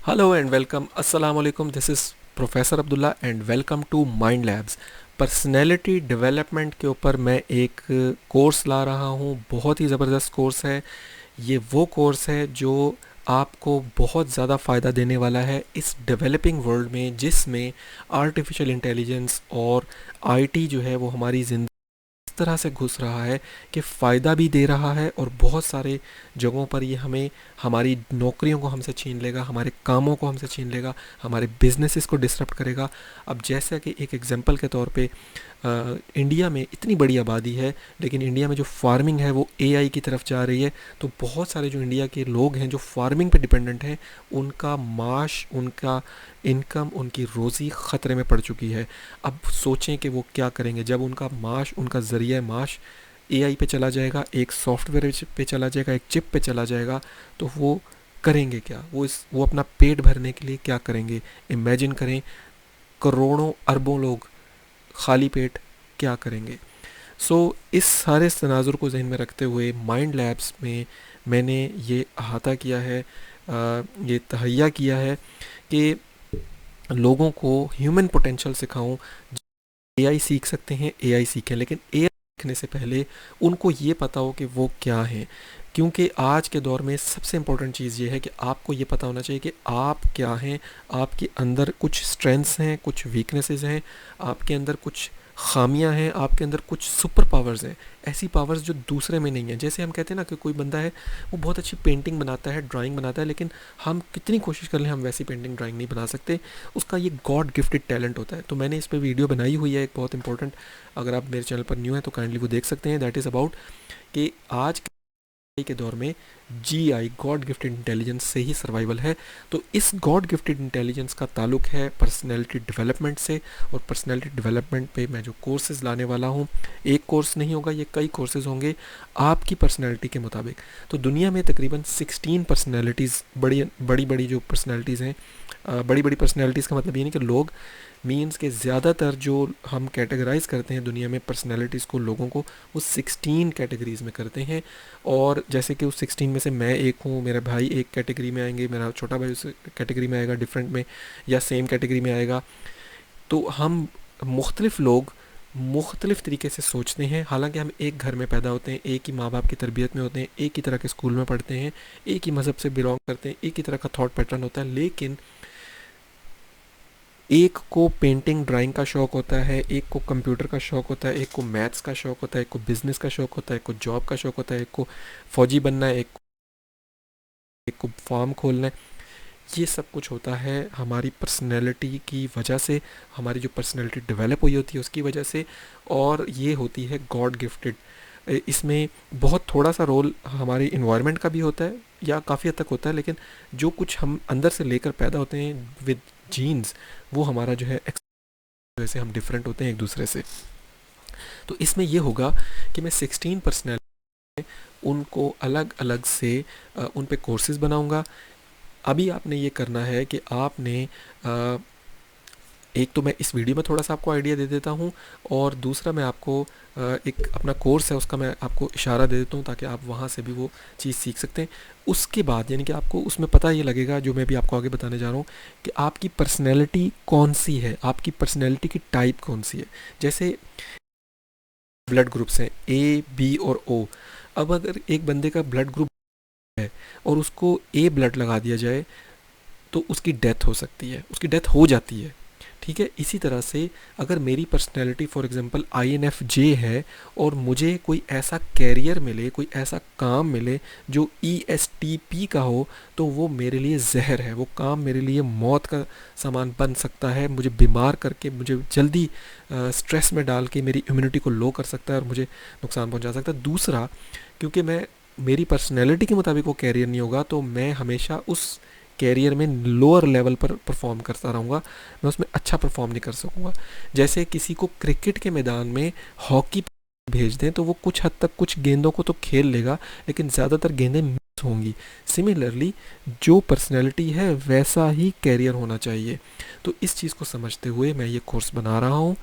Hello and welcome अस्सलाम वालेकुम। This is professor Abdullah and welcome to Mind Labs. Personality development के ऊपर मैं एक कोर्स ला रहा हूँ। बहुत ही ज़बरदस्त कोर्स है। ये वो कोर्स है जो आपको बहुत ज़्यादा फ़ायदा देने वाला है इस डेवलपिंग वर्ल्ड में, जिसमें आर्टिफिशियल इंटेलिजेंस और आईटी जो है वो हमारी ज़िंदगी इस तरह से घुस रहा है कि फ़ायदा भी दे रहा है और बहुत सारे जगहों पर ये हमें हमारी नौकरियों को हमसे छीन लेगा, हमारे कामों को हमसे छीन लेगा, हमारे बिजनेसेस को डिसरप्ट करेगा। अब जैसा कि एक एग्जांपल के तौर पे इंडिया में इतनी बड़ी आबादी है, लेकिन इंडिया में जो फार्मिंग है वो एआई की तरफ जा रही है। तो बहुत सारे जो इंडिया के लोग हैं जो फार्मिंग पे डिपेंडेंट हैं, उनका माश, उनका इनकम, उनकी रोज़ी ख़तरे में पड़ चुकी है। अब सोचें कि वो क्या करेंगे जब उनका माश, उनका ज़रिया माश एआई पे चला जाएगा, एक सॉफ्टवेयर पे चला जाएगा, एक चिप पे चला जाएगा। तो वो करेंगे क्या? वो अपना पेट भरने के लिए क्या करेंगे? इमेजिन करें, करोड़ों अरबों लोग खाली पेट क्या करेंगे? इस सारे तनाजुर को जहन में रखते हुए माइंड लैब्स में मैंने ये अहाता किया है, ये तहैया किया है कि लोगों को ह्यूमन पोटेंशियल सिखाऊं। एआई सीख सकते हैं, एआई सीखें, लेकिन एआई सीखने से पहले उनको ये पता हो कि वो क्या है। क्योंकि आज के दौर में सबसे इम्पोर्टेंट चीज़ ये है कि आपको ये पता होना चाहिए कि आप क्या हैं। आपके अंदर कुछ स्ट्रेंथ्स हैं, कुछ वीकनेसेस हैं, आपके अंदर कुछ खामियां हैं, आपके अंदर कुछ सुपर पावर्स हैं, ऐसी पावर्स जो दूसरे में नहीं है। जैसे हम कहते हैं ना कि कोई बंदा है, वो बहुत अच्छी पेंटिंग बनाता है, ड्राइंग बनाता है, लेकिन हम कितनी कोशिश कर लें हम वैसी पेंटिंग ड्राइंग नहीं बना सकते। उसका ये गॉड गिफ्टेड टैलेंट होता है। तो मैंने इस पर वीडियो बनाई हुई है एक बहुत इंपॉर्टेंट। अगर आप मेरे चैनल पर न्यू हैं तो काइंडली वो देख सकते हैं। दैट इज़ अबाउट कि आज के दौर में जीआई, गॉड गिफ्टेड इंटेलिजेंस से ही सर्वाइवल है। तो इस गॉड गिफ्टेड इंटेलिजेंस का ताल्लुक है पर्सनैलिटी डेवलपमेंट से। और पर्सनैलिटी डेवलपमेंट पे मैं जो कोर्सेज़ लाने वाला हूँ, एक कोर्स नहीं होगा, ये कई कोर्सेज़ होंगे आपकी पर्सनैलिटी के मुताबिक। तो दुनिया में तकरीबन 16 पर्सनैलिटीज़, बड़ी बड़ी बड़ी जो पर्सनैलिटीज़ हैं, बड़ी बड़ी पर्सनैलिटीज़ का मतलब ये नहीं कि लोग, मीन्स के ज़्यादातर जो हम कैटेगराइज करते हैं दुनिया में पर्सनैलिटीज़ को, लोगों को, वो 16 कैटेगरीज़ में करते हैं। और जैसे कि उस 16 में से मैं एक हूँ, मेरा भाई एक कैटेगरी में आएंगे, मेरा छोटा भाई उस कैटेगरी में आएगा डिफरेंट में, या सेम कैटेगरी में आएगा। तो हम मुख्तलिफ लोग मुख्तलिफ तरीके से सोचते हैं। हालांकि हम एक घर में पैदा होते हैं, एक ही माँ बाप की तरबियत में होते हैं, एक ही तरह के स्कूल में पढ़ते हैं, एक ही मज़हब से बिलोंग करते हैं, एक ही तरह का थॉट पैटर्न होता है, लेकिन एक को पेंटिंग ड्राइंग का शौक़ होता है, एक को कंप्यूटर का शौक़ होता है, एक को मैथ्स का शौक़ होता है, एक को बिज़नेस का शौक़ होता है, एक को जॉब का शौक़ होता है, एक को फ़ौजी बनना है, एक को फार्म खोलना है। ये सब कुछ होता है हमारी पर्सनैलिटी की वजह से, हमारी जो पर्सनैलिटी डेवलप हुई होती है उसकी वजह से। और ये होती है गॉड गिफ्टेड। इसमें बहुत थोड़ा सा रोल हमारे इन्वायरमेंट का भी होता है, या काफ़ी हद तक होता है, लेकिन जो कुछ हम अंदर से लेकर पैदा होते हैं विद जीन्स, वो हमारा जो है वैसे हम डिफरेंट होते हैं एक दूसरे से। तो इसमें ये होगा कि मैं 16 पर्सनैलिटी उनको अलग अलग से उन पे कोर्सेज़ बनाऊंगा। अभी आपने ये करना है कि आपने एक तो मैं इस वीडियो में थोड़ा सा आपको आइडिया दे देता हूँ, और दूसरा मैं आपको एक अपना कोर्स है उसका मैं आपको इशारा दे देता हूँ, ताकि आप वहाँ से भी वो चीज़ सीख सकते हैं। उसके बाद यानी कि आपको उसमें पता ये लगेगा, जो मैं भी आपको आगे बताने जा रहा हूँ, कि आपकी पर्सनैलिटी कौन सी है, आपकी पर्सनैलिटी की टाइप कौन सी है। जैसे ब्लड ग्रुप्स हैं ए, बी और ओ। अब अगर एक बंदे का ब्लड ग्रुप है और उसको ए ब्लड लगा दिया जाए, तो उसकी डेथ हो सकती है, उसकी डेथ हो जाती है। ठीक है, इसी तरह से अगर मेरी पर्सनैलिटी फॉर एग्जांपल INFJ है, और मुझे कोई ऐसा कैरियर मिले, कोई ऐसा काम मिले जो ESTP का हो, तो वो मेरे लिए जहर है। वो काम मेरे लिए मौत का सामान बन सकता है, मुझे बीमार करके, मुझे जल्दी स्ट्रेस में डाल के मेरी इम्यूनिटी को लो कर सकता है और मुझे नुकसान पहुंचा सकता है। दूसरा, क्योंकि मैं, मेरी पर्सनैलिटी के मुताबिक वो कैरियर नहीं होगा, तो मैं हमेशा उस कैरियर में लोअर लेवल पर परफॉर्म करता रहूँगा, मैं उसमें अच्छा परफॉर्म नहीं कर सकूँगा। जैसे किसी को क्रिकेट के मैदान में हॉकी भेज दें तो वो कुछ हद तक कुछ गेंदों को तो खेल लेगा, लेकिन ज़्यादातर गेंदें होंगी। सिमिलरली जो पर्सनैलिटी है वैसा ही कैरियर होना चाहिए। तो इस चीज़ को समझते हुए मैं ये कोर्स बना रहा हूँ।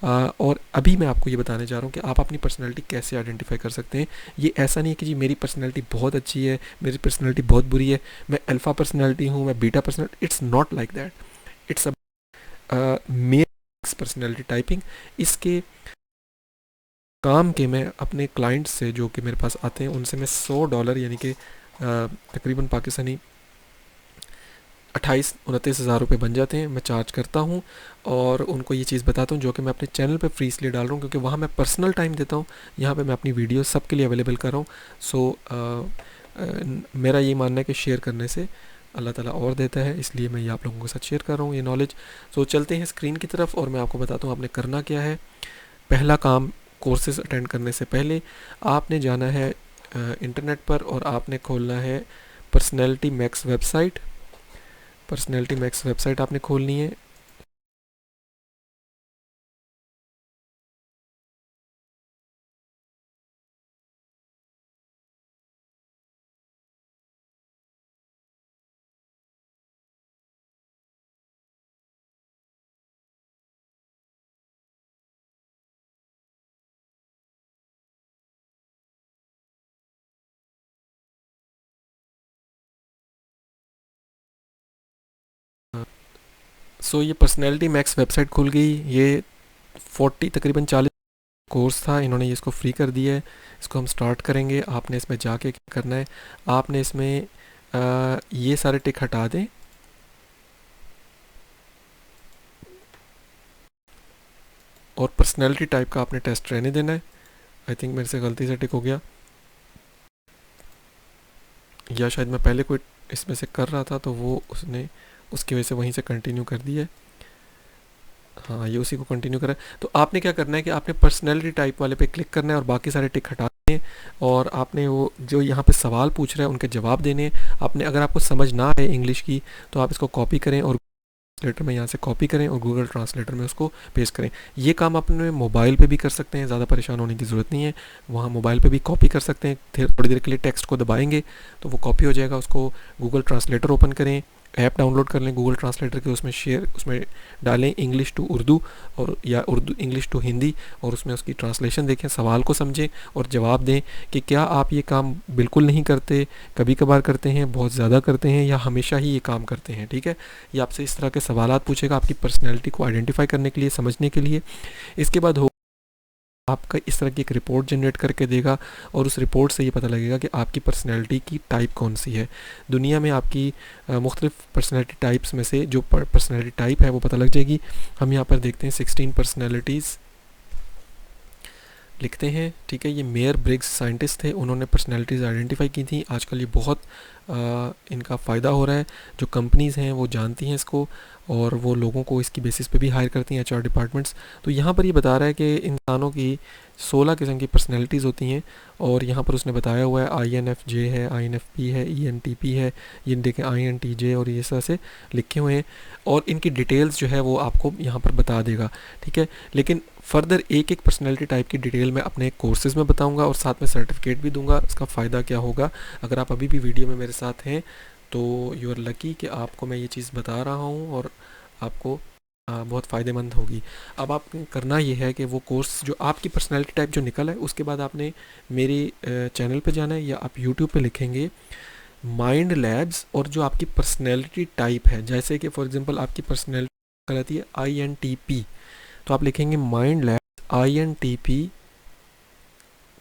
और अभी मैं आपको ये बताने जा रहा हूँ कि आप अपनी पर्सनैलिटी कैसे आइडेंटिफाई कर सकते हैं। ये ऐसा नहीं है कि जी मेरी पर्सनैलिटी बहुत अच्छी है, मेरी पर्सनैलिटी बहुत बुरी है, मैं अल्फ़ा पर्सनैलिटी हूँ, मैं beta personality. It's not like that. It's a mayor personality typing. इसके काम के मैं अपने क्लाइंट्स से जो कि मेरे पास आते हैं उनसे मैं $100 यानी कि तकरीबन पाकिस्तानी 28-29 हज़ार रुपये बन जाते हैं, मैं चार्ज करता हूँ। और उनको ये चीज़ बताता हूँ जो कि मैं अपने चैनल पे फ्री इसलिए डाल रहा हूँ क्योंकि वहाँ मैं पर्सनल टाइम देता हूँ। यहाँ पे मैं अपनी वीडियो सबके लिए अवेलेबल कर रहा हूँ। मेरा ये मानना है कि शेयर करने से अल्लाह ताला और देता है, इसलिए मैं ये आप लोगों के साथ शेयर कर रहा हूँ ये नॉलेज। सो चलते हैं स्क्रीन की तरफ और मैं आपको बताता हूँ आपने करना क्या है। पहला काम, कोर्सेज अटेंड करने से पहले आपने जाना है इंटरनेट पर और आपने खोलना है personality max website. Personality max website आपने खोलनी है। सो ये पर्सनैलिटी मैक्स वेबसाइट खुल गई। ये 40 तकरीबन 40 कोर्स था, इन्होंने ये इसको फ्री कर दिया है। इसको हम स्टार्ट करेंगे। आपने इसमें जाके क्या करना है, आपने इसमें ये सारे टिक हटा दें और पर्सनैलिटी टाइप का आपने टेस्ट रहने देना है। आई थिंक मेरे से गलती से टिक हो गया, या शायद मैं पहले कोई इसमें से कर रहा था तो वो उसने उसकी वजह से वहीं से कंटिन्यू कर दिया है। हाँ, ये उसी को कंटिन्यू करें। तो आपने क्या करना है कि आपने पर्सनैलिटी टाइप वाले पे क्लिक करना है और बाकी सारे टिक हटा दें। और आपने वो जो यहाँ पे सवाल पूछ रहा है उनके जवाब देने हैं। आपने, अगर आपको समझ ना आए इंग्लिश की तो आप इसको कॉपी करें और ट्रांसलेटर में यहाँ से कॉपी करें और गूगल ट्रांसलेटर में उसको पेस्ट करें। ये काम अपने मोबाइल पे भी कर सकते हैं, ज़्यादा परेशान होने की ज़रूरत नहीं है। वहाँ मोबाइल पे भी कॉपी कर सकते हैं। थोड़ी देर के लिए टेक्स्ट को दबाएंगे तो वो कॉपी हो जाएगा। उसको गूगल ट्रांसलेटर ओपन करें, ऐप डाउनलोड कर लें गूगल ट्रांसलेटर के, उसमें डालें इंग्लिश टू उर्दू और या उर्दू इंग्लिश टू हिंदी और उसमें उसकी ट्रांसलेशन देखें, सवाल को समझें और जवाब दें कि क्या आप ये काम बिल्कुल नहीं करते, कभी कभार करते हैं, बहुत ज़्यादा करते हैं या हमेशा ही ये काम करते हैं। ठीक है, ये आपसे इस तरह के सवालात पूछेगा आपकी पर्सनैलिटी को आइडेंटिफाई करने के लिए, समझने के लिए। इसके बाद हो आपका इस तरह की एक रिपोर्ट जनरेट करके देगा और उस रिपोर्ट से ये पता लगेगा कि आपकी पर्सनैलिटी की टाइप कौन सी है। दुनिया में आपकी मुख्तलिफ पर्सनैलिटी टाइप्स में से जो पर्सनैलिटी टाइप है वो पता लग जाएगी। हम यहाँ पर देखते हैं 16 पर्सनैलिटीज़ लिखते हैं। ठीक है, ये मेयर ब्रिग्स साइंटिस्ट थे, उन्होंने पर्सनैलिटीज़ आइडेंटिफाई की थी। आजकल ये बहुत इनका फ़ायदा हो रहा है। जो कंपनीज़ हैं वो जानती हैं इसको और वो लोगों को इसकी बेसिस पे भी हायर करती हैं, एचआर डिपार्टमेंट्स। तो यहाँ पर ये बता रहा है कि इंसानों की 16 किस्म की पर्सनैलिटीज़ होती हैं और यहाँ पर उसने बताया हुआ है INFJ है, INFP है, ENTP है, ये देखें INTJ और ये तरह से लिखे हुए हैं और इनकी डिटेल्स जो है वो आपको यहाँ पर बता देगा। ठीक है, लेकिन फर्दर एक एक पर्सनैलिटी टाइप की डिटेल मैं अपने कोर्सेज़ में बताऊंगा और साथ में सर्टिफिकेट भी दूंगा। इसका फ़ायदा क्या होगा, अगर आप अभी भी वीडियो में मेरे साथ हैं तो यू आर लकी कि आपको मैं ये चीज़ बता रहा हूँ और आपको बहुत फ़ायदेमंद होगी। अब आप करना ये है कि वो कोर्स जो आपकी पर्सनैलिटी टाइप जो निकल है उसके बाद आपने मेरे चैनल पे जाना है या आप यूट्यूब पे लिखेंगे माइंड लैब्स और जो आपकी पर्सनैलिटी टाइप है, जैसे कि फॉर एग्जांपल आपकी पर्सनैलिटी रहती है INTP, तो आप लिखेंगे माइंड लैब्स INTP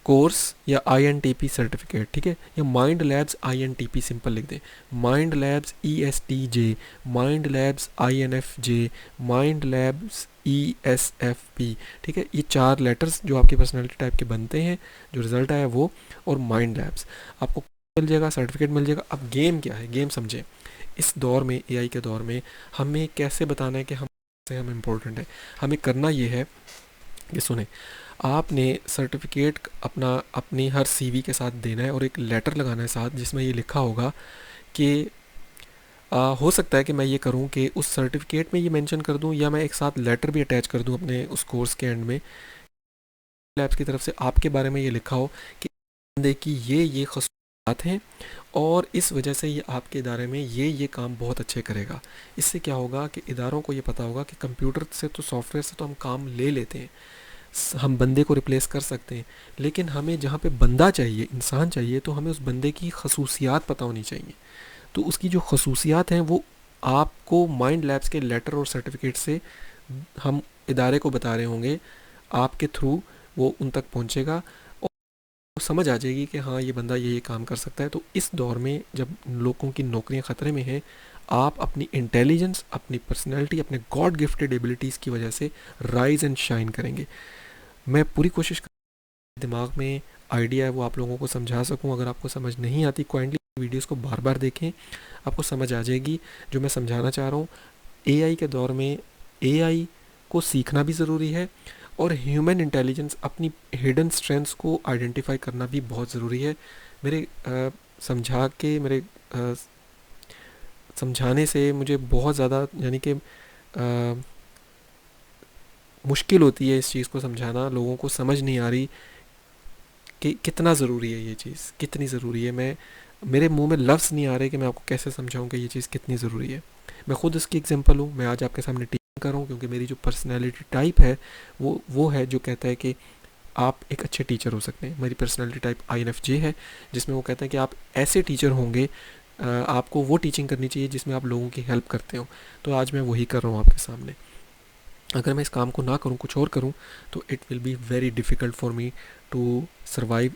कोर्स या INTP सर्टिफिकेट। ठीक है, या माइंड लैब्स INTP सिंपल लिख दें, mind labs ESTJ, mind labs INFJ, mind labs ESFP। ठीक है, ये 4 लेटर्स जो आपकी पर्सनैलिटी टाइप के बनते हैं, जो रिजल्ट आया वो, और माइंड लैब्स आपको मिल जाएगा, सर्टिफिकेट मिल जाएगा। अब गेम क्या है, गेम समझें। इस दौर में, AI के दौर में हमें कैसे बताना है कि हम इम्पोर्टेंट है। हमें करना ये है कि सुने, आपने सर्टिफिकेट अपना अपनी हर CV के साथ देना है और एक लेटर लगाना है साथ जिसमें ये लिखा होगा कि हो सकता है कि मैं ये करूं कि उस सर्टिफिकेट में ये मेंशन कर दूं या मैं एक साथ लेटर भी अटैच कर दूं अपने उस कोर्स के एंड में, लैब्स की तरफ से आपके बारे में ये लिखा हो कि बंदे की ये बात हैं, और इस वजह से ये आपके इदारे में ये काम बहुत अच्छे करेगा। इससे क्या होगा कि इदारों को ये पता होगा कि कंप्यूटर से तो, सॉफ्टवेयर से तो हम काम ले लेते हैं, हम बंदे को रिप्लेस कर सकते हैं, लेकिन हमें जहाँ पे बंदा चाहिए, इंसान चाहिए, तो हमें उस बंदे की खसूसियात पता होनी चाहिए। तो उसकी जो खसूसियात हैं वो आपको माइंड लैब्स के लेटर और सर्टिफिकेट से हम इदारे को बता रहे होंगे, आपके थ्रू वो उन तक पहुँचेगा और समझ आ जाएगी कि हाँ ये बंदा ये काम कर सकता है। तो इस दौर में जब लोगों की नौकरियां ख़तरे में हैं, आप अपनी इंटेलिजेंस, अपनी पर्सनैलिटी, अपने गॉड गिफ्टेड एबिलिटीज़ की वजह से राइज एंड शाइन करेंगे। मैं पूरी कोशिश दिमाग में आइडिया है वो आप लोगों को समझा सकूं। अगर आपको समझ नहीं आती, काइंडली वीडियोस को बार बार देखें, आपको समझ आ जाएगी जो मैं समझाना चाह रहा हूँ। एआई के दौर में एआई को सीखना भी ज़रूरी है, और ह्यूमन इंटेलिजेंस, अपनी हिडन स्ट्रेंथ्स को आइडेंटिफाई करना भी बहुत ज़रूरी है। मेरे समझा के मेरे समझाने से मुझे बहुत ज़्यादा, यानी कि मुश्किल होती है इस चीज़ को समझाना, लोगों को समझ नहीं आ रही कि कितना ज़रूरी है ये चीज़, कितनी ज़रूरी है। मेरे मुंह में लफ्ज़ नहीं आ रहे कि मैं आपको कैसे समझाऊं कि ये चीज़ कितनी ज़रूरी है। मैं खुद इसकी एग्जांपल हूँ। मैं आज आपके सामने टीचिंग कर रहा हूँ क्योंकि मेरी जो पर्सनैलिटी टाइप है वो है जो कहता है कि आप एक अच्छे टीचर हो सकते हैं। मेरी पर्सनैलिटी टाइप INFJ है, जिसमें वो कहता है कि आप ऐसे टीचर होंगे, आपको वो टीचिंग करनी चाहिए जिसमें आप लोगों की हेल्प करते हो। तो आज मैं वही कर रहा हूँ आपके सामने। अगर मैं इस काम को ना करूँ, कुछ और करूँ, तो it will be very difficult for me to survive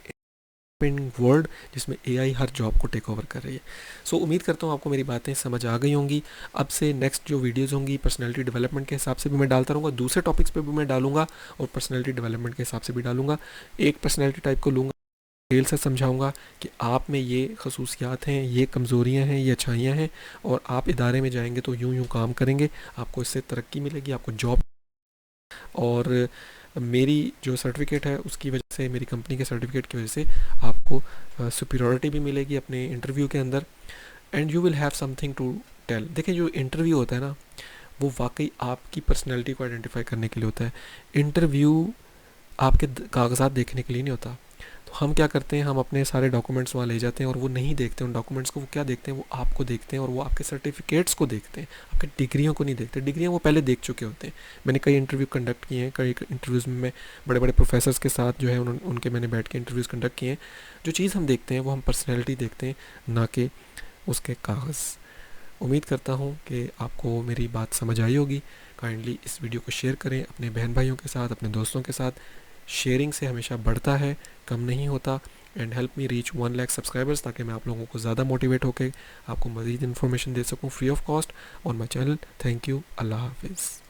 in world जिसमें एआई हर जॉब को टेक ओवर कर रही है। सो उम्मीद करता हूँ आपको मेरी बातें समझ आ गई होंगी। अब से नेक्स्ट जो वीडियोस होंगी पर्सनैलिटी डेवलपमेंट के हिसाब से भी मैं डालता रहूँगा, दूसरे टॉपिक्स पे भी मैं डालूंगा, और पर्सनैलिटी डेवलपमेंट के हिसाब से भी डालूंगा। एक पर्सनैलिटी टाइप को लूँगा, डिटेल से समझाऊंगा कि आप में ये खसूसियात हैं, ये कमज़ोरियाँ हैं, ये अच्छाइयाँ हैं, और आप इदारे में जाएंगे तो यूँ यूँ काम करेंगे, आपको इससे तरक्की मिलेगी, आपको जॉब। और मेरी जो सर्टिफिकेट है उसकी वजह से, मेरी कंपनी के सर्टिफिकेट की वजह से आपको सुपीरियॉरिटी भी मिलेगी अपने इंटरव्यू के अंदर, and you will have something to tell. देखिए, जो इंटरव्यू होता है ना, वो वाकई आपकी पर्सनैलिटी को आइडेंटिफाई करने के लिए होता है। इंटरव्यू आपके कागजात देखने के लिए नहीं होता। तो हम क्या करते हैं, हम अपने सारे डॉक्यूमेंट्स वहाँ ले जाते हैं, और वो नहीं देखते उन डॉक्यूमेंट्स को। वो क्या देखते हैं, वो आपको देखते हैं, और वो आपके सर्टिफिकेट्स को देखते हैं, आपकी डिग्रियों को नहीं देखते। डिग्रियाँ वो पहले देख चुके होते हैं। मैंने कई इंटरव्यू कंडक्ट किए हैं, कई इंटरव्यूज़ में मैं बड़े बड़े प्रोफेसर्स के साथ जो है उनके मैंने बैठ के इंटरव्यूज़ कंडक्ट किए हैं। जो चीज़ हम देखते हैं वो हम पर्सनैलिटी देखते हैं, ना कि उसके कागज़। उम्मीद करता हूँ कि आपको मेरी बात समझ आई होगी। काइंडली इस वीडियो को शेयर करें अपने बहन भाइयों के साथ, अपने दोस्तों के साथ। शेयरिंग से हमेशा बढ़ता है, कम नहीं होता। And help me reach 1 lakh subscribers, ताकि मैं आप लोगों को ज़्यादा मोटिवेट होकर आपको मज़ीद इन्फॉर्मेशन दे सकूँ free of cost on my channel. Thank you. Allah हाफिज़।